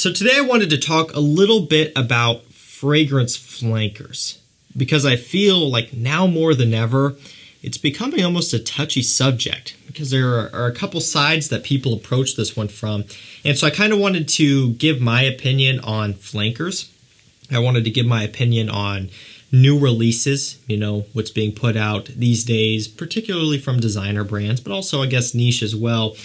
So today I wanted to talk a little bit about fragrance flankers because I feel like now more than ever, it's becoming almost a touchy subject because there are a couple sides that people approach this one from. And so I kind of wanted to give my opinion on flankers. I wanted to give my opinion on new releases, what's being put out these days, particularly from designer brands, but also I guess niche as well.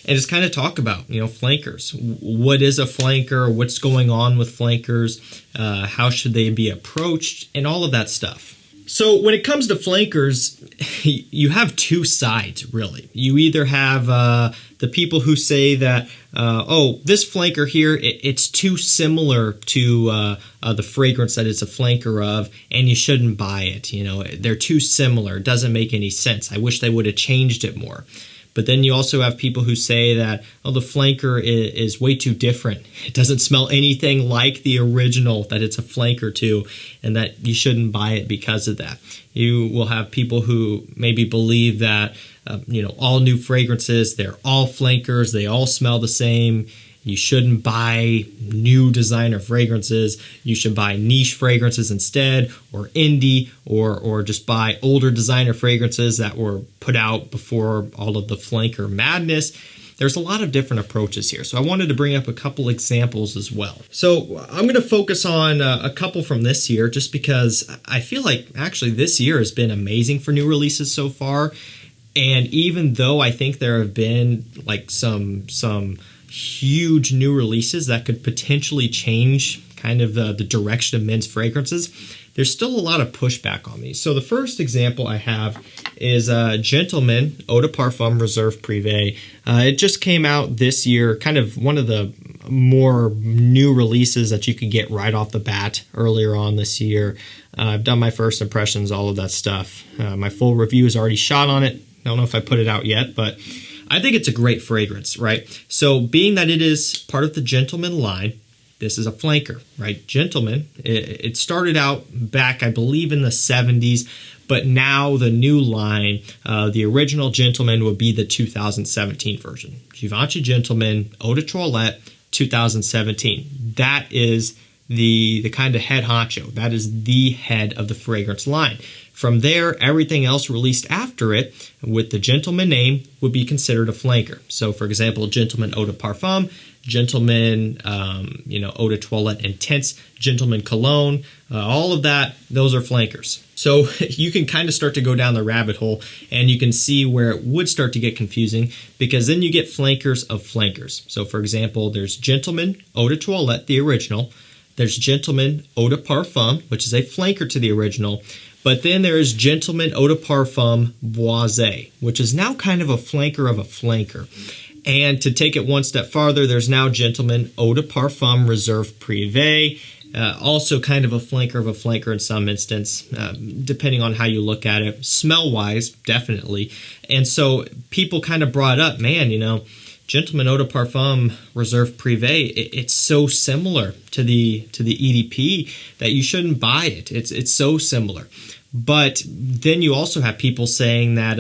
And just kind of talk about, flankers. What is a flanker? What's going on with flankers? How should they be approached? And all of that stuff. So when it comes to flankers, you have two sides, really. You either have the people who say that, this flanker here, it's too similar to the fragrance that it's a flanker of, and you shouldn't buy it. They're too similar. It doesn't make any sense. I wish they would have changed it more. But then you also have people who say that, the flanker is way too different. It doesn't smell anything like the original that it's a flanker to, and that you shouldn't buy it because of that. You will have people who maybe believe that, all new fragrances, they're all flankers, they all smell the same. You shouldn't buy new designer fragrances. You should buy niche fragrances instead, or indie, or just buy older designer fragrances that were put out before all of the flanker madness. There's a lot of different approaches here. So I wanted to bring up a couple examples as well. So I'm going to focus on a couple from this year just because I feel like actually this year has been amazing for new releases so far. And even though I think there have been like some huge new releases that could potentially change kind of the direction of men's fragrances, there's still a lot of pushback on these. So the first example I have is Gentleman Eau de Parfum Reserve Prive. It just came out this year, kind of one of the more new releases that you could get right off the bat earlier on this year. I've done my first impressions, all of that stuff. My full review is already shot on it. I don't know if I put it out yet, but I think it's a great fragrance, right? So being that it is part of the Gentleman line, this is a flanker, right? Gentleman, it started out back, I believe, in the 70s, but now the new line, the original Gentleman would be the 2017 version. Givenchy Gentleman Eau de Toilette 2017. That is the kind of head honcho. That is the head of the fragrance line. From there, everything else released after it with the Gentleman name would be considered a flanker. So, for example, Gentleman Eau de Parfum, Gentleman, Eau de Toilette Intense, Gentleman Cologne, all of that, those are flankers. So you can kind of start to go down the rabbit hole and you can see where it would start to get confusing because then you get flankers of flankers. So, for example, there's Gentleman Eau de Toilette, the original. There's Gentleman Eau de Parfum, which is a flanker to the original. But then there is Gentleman Eau de Parfum Boisé, which is now kind of a flanker of a flanker. And to take it one step farther, there's now Gentleman Eau de Parfum Reserve Prive, also kind of a flanker in some instance, depending on how you look at it. Smell-wise, definitely. And so people kind of brought up, Gentleman Eau de Parfum Reserve Prive, it's so similar to the EDP that you shouldn't buy it. It's so similar. But then you also have people saying that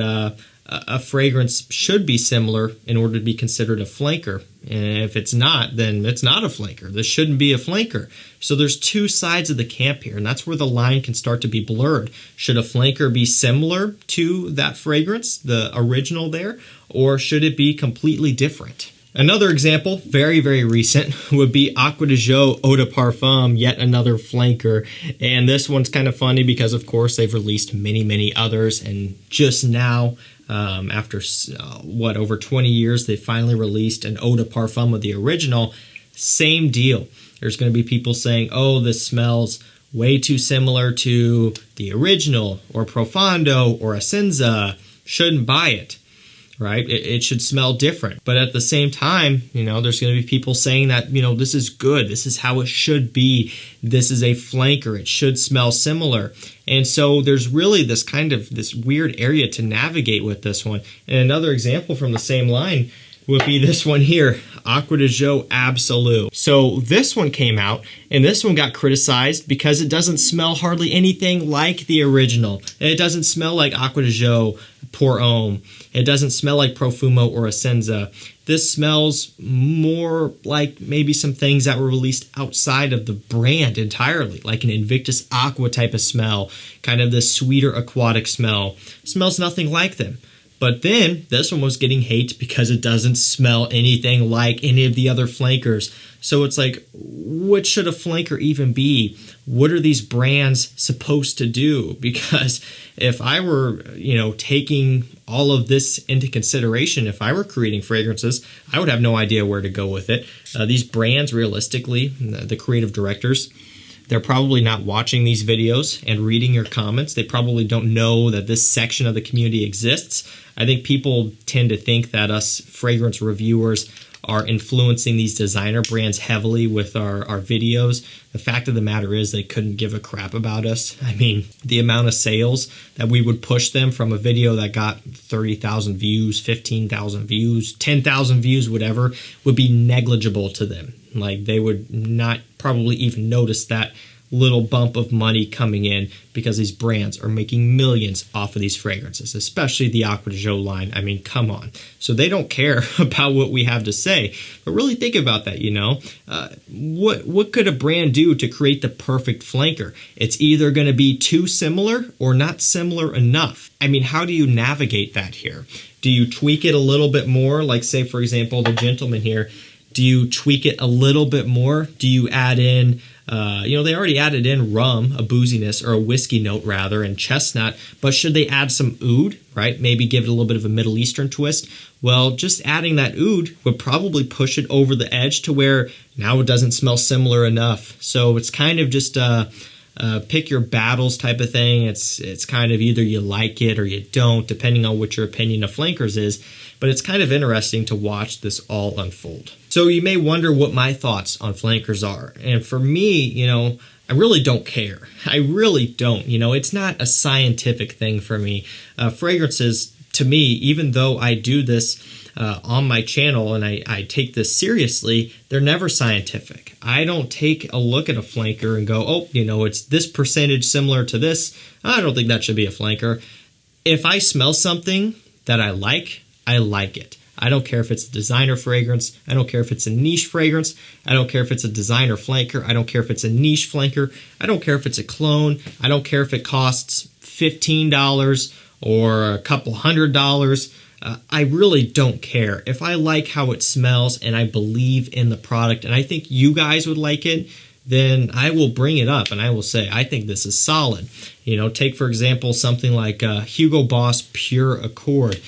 a fragrance should be similar in order to be considered a flanker. And if it's not, then it's not a flanker. This shouldn't be a flanker. So there's two sides of the camp here, and that's where the line can start to be blurred. Should a flanker be similar to that fragrance, the original there, or should it be completely different? Another example, very, very recent, would be Acqua di Gio Eau de Parfum, yet another flanker. And this one's kind of funny because, of course, they've released many, many others. And just now, after, over 20 years, they finally released an Eau de Parfum of the original. Same deal. There's going to be people saying, this smells way too similar to the original, or Profondo, or Essenza. Shouldn't buy it. Right? It should smell different. But at the same time, there's going to be people saying that, this is good. This is how it should be. This is a flanker. It should smell similar. And so there's really this weird area to navigate with this one. And another example from the same line would be this one here, Acqua di Gio Absolute. So this one came out, and this one got criticized because it doesn't smell hardly anything like the original. And it doesn't smell like Acqua di Gio Pour Homme. It doesn't smell like Profumo or Essenza. This smells more like maybe some things that were released outside of the brand entirely, like an Invictus Aqua type of smell, kind of this sweeter aquatic smell. Smells nothing like them. But then this one was getting hate because it doesn't smell anything like any of the other flankers. So it's like, what should a flanker even be? What are these brands supposed to do? Because if I were, taking all of this into consideration, if I were creating fragrances, I would have no idea where to go with it. These brands, realistically, the creative directors, they're probably not watching these videos and reading your comments. They probably don't know that this section of the community exists. I think people tend to think that us fragrance reviewers are influencing these designer brands heavily with our videos. The fact of the matter is they couldn't give a crap about us. I mean, the amount of sales that we would push them from a video that got 30,000 views, 15,000 views, 10,000 views, whatever, would be negligible to them. Like, they would not probably even notice that little bump of money coming in because these brands are making millions off of these fragrances, especially the Acqua di Gio line. I mean, come on. So they don't care about what we have to say. But really think about that, What could a brand do to create the perfect flanker? It's either going to be too similar or not similar enough. I mean, how do you navigate that here? Do you tweak it a little bit more? Like, say, for example, the gentleman here. Do you tweak it a little bit more? Do you add in, they already added in rum, a booziness, or a whiskey note rather, and chestnut, but should they add some oud, right? Maybe give it a little bit of a Middle Eastern twist? Well, just adding that oud would probably push it over the edge to where now it doesn't smell similar enough. So it's kind of just pick your battles type of thing. It's kind of either you like it or you don't, depending on what your opinion of flankers is. But it's kind of interesting to watch this all unfold. So you may wonder what my thoughts on flankers are. And for me, I really don't care. I really don't. It's not a scientific thing for me. Fragrances, to me, even though I do this on my channel and I take this seriously, they're never scientific. I don't take a look at a flanker and go, it's this percentage similar to this. I don't think that should be a flanker. If I smell something that I like it. I don't care if it's a designer fragrance. I don't care if it's a niche fragrance. I don't care if it's a designer flanker. I don't care if it's a niche flanker. I don't care if it's a clone. I don't care if it costs $15 or a couple $100. I really don't care. If I like how it smells and I believe in the product and I think you guys would like it, then I will bring it up and I will say, I think this is solid. Take for example something like Hugo Boss Pure Accord.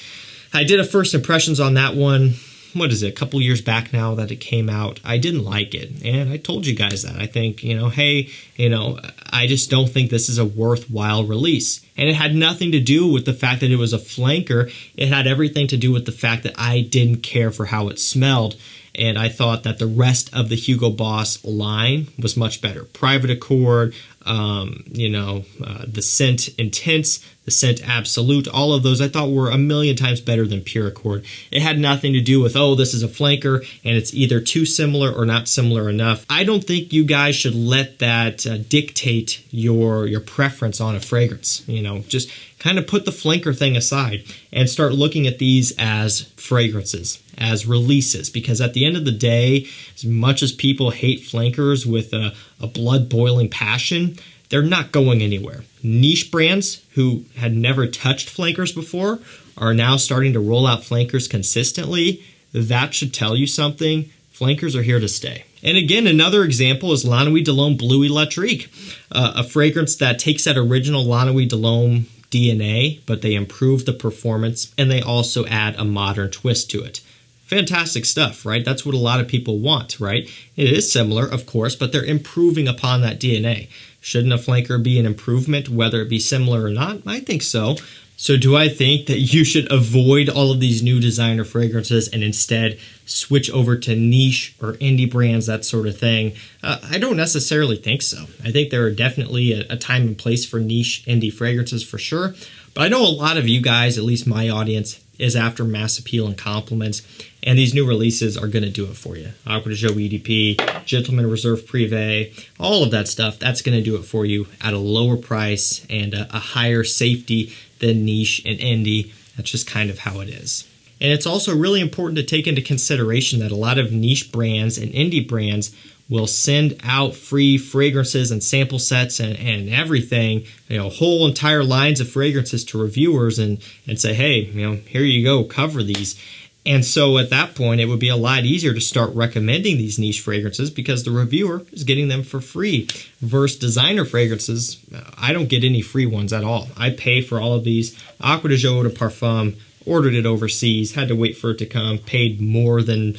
I did a first impressions on that one, a couple years back now that it came out. I didn't like it, and I told you guys that. I think, I just don't think this is a worthwhile release. And it had nothing to do with the fact that it was a flanker. It had everything to do with the fact that I didn't care for how it smelled. And I thought that the rest of the Hugo Boss line was much better. Private Accord, the Scent Intense, the Scent Absolute, all of those I thought were a million times better than Pure Accord. It had nothing to do with, this is a flanker and it's either too similar or not similar enough. I don't think you guys should let that dictate your preference on a fragrance. Just kind of put the flanker thing aside and start looking at these as fragrances, as releases, because at the end of the day, as much as people hate flankers with a blood-boiling passion, they're not going anywhere. Niche brands who had never touched flankers before are now starting to roll out flankers consistently. That should tell you something. Flankers are here to stay. And again, another example is La Nuit de l'Homme Bleu Electrique, a fragrance that takes that original La Nuit de l'Homme DNA, but they improve the performance and they also add a modern twist to it. Fantastic stuff, right? That's what a lot of people want, right? It is similar, of course, but they're improving upon that DNA. Shouldn't a flanker be an improvement, whether it be similar or not? I think so. So do I think that you should avoid all of these new designer fragrances and instead switch over to niche or indie brands, that sort of thing? I don't necessarily think so. I think there are definitely a time and place for niche indie fragrances for sure. But I know a lot of you guys, at least my audience, is after mass appeal and compliments, and these new releases are going to do it for you. Acqua di Gio EDP, Gentleman Reserve Prive, all of that stuff, that's going to do it for you at a lower price and a higher safety than niche and indie. That's just kind of how it is. And it's also really important to take into consideration that a lot of niche brands and indie brands will send out free fragrances and sample sets and everything, whole entire lines of fragrances to reviewers and say, hey, here you go, cover these. And so at that point, it would be a lot easier to start recommending these niche fragrances because the reviewer is getting them for free. Versus designer fragrances, I don't get any free ones at all. I pay for all of these. Acqua di Gio de Parfum, ordered it overseas, had to wait for it to come, paid more than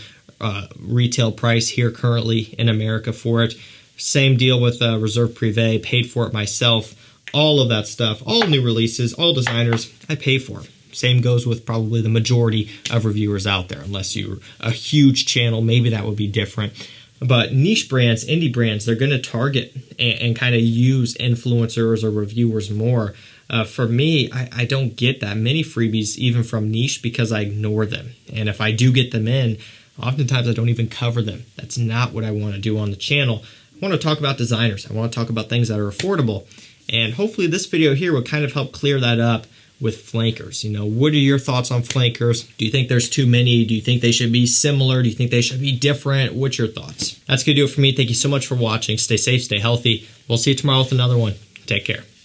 retail price here currently in America for it. Same deal with Reserve Prive, paid for it myself. All of that stuff, all new releases, all designers, I pay for. Same goes with probably the majority of reviewers out there, unless you're a huge channel, maybe that would be different. But niche brands, indie brands, they're going to target and kind of use influencers or reviewers more. For me, I don't get that many freebies even from niche because I ignore them. And if I do get them in, oftentimes I don't even cover them. That's not what I want to do on the channel. I want to talk about designers. I want to talk about things that are affordable. And hopefully this video here will kind of help clear that up with flankers. What are your thoughts on flankers? Do you think there's too many? Do you think they should be similar? Do you think they should be different? What's your thoughts? That's going to do it for me. Thank you so much for watching. Stay safe, stay healthy. We'll see you tomorrow with another one. Take care.